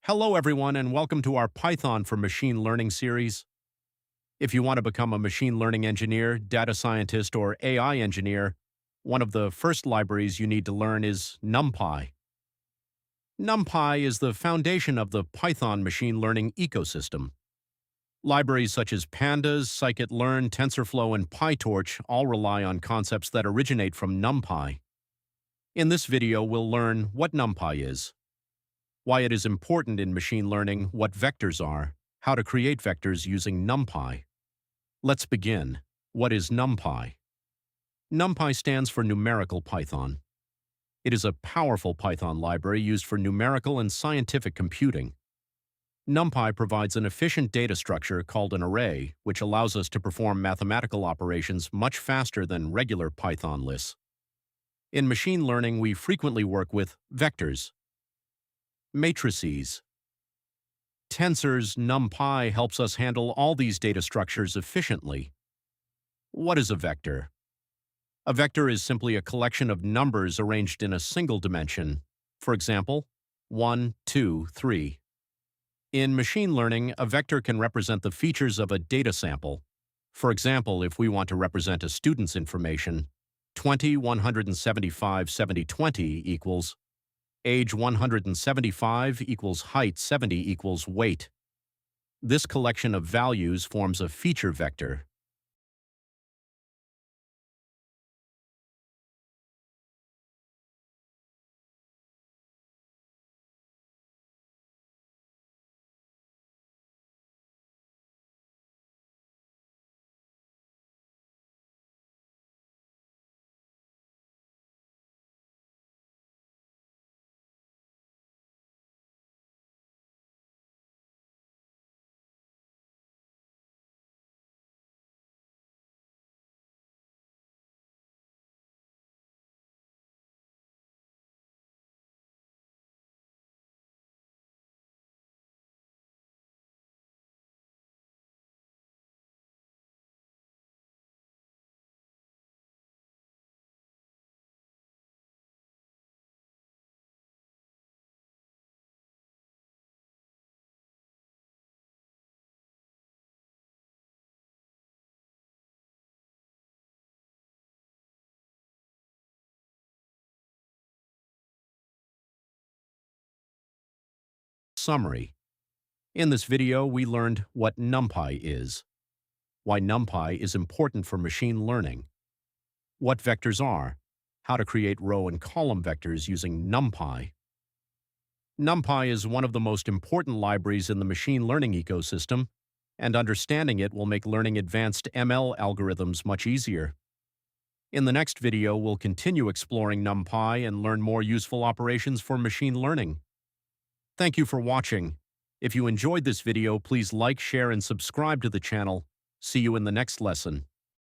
Hello, everyone, and welcome to our Python for Machine Learning series. If you want to become a machine learning engineer, data scientist, or AI engineer, one of the first libraries you need to learn is NumPy. NumPy is the foundation of the Python machine learning ecosystem. Libraries such as Pandas, scikit-learn, TensorFlow, and PyTorch all rely on concepts that originate from NumPy. In this video, we'll learn what NumPy is, why it is important in machine learning, what vectors are, how to create vectors using NumPy. Let's begin. What is NumPy? NumPy stands for Numerical Python. It is a powerful Python library used for numerical and scientific computing. NumPy provides an efficient data structure called an array, which allows us to perform mathematical operations much faster than regular Python lists. In machine learning, we frequently work with vectors, matrices, tensors. NumPy helps us handle all these data structures efficiently. What is a vector? A vector is simply a collection of numbers arranged in a single dimension. For example, 1, 2, 3. In machine learning, a vector can represent the features of a data sample. For example, if we want to represent a student's information, 20, 175, 70, 20 equals age 175 equals height 70 equals weight. This collection of values forms a feature vector. Summary. In this video, we learned what NumPy is, why NumPy is important for machine learning, what vectors are, how to create row and column vectors using NumPy. NumPy is one of the most important libraries in the machine learning ecosystem, and understanding it will make learning advanced ML algorithms much easier. In the next video, we'll continue exploring NumPy and learn more useful operations for machine learning. Thank you for watching. If you enjoyed this video, please like, share, and subscribe to the channel. See you in the next lesson.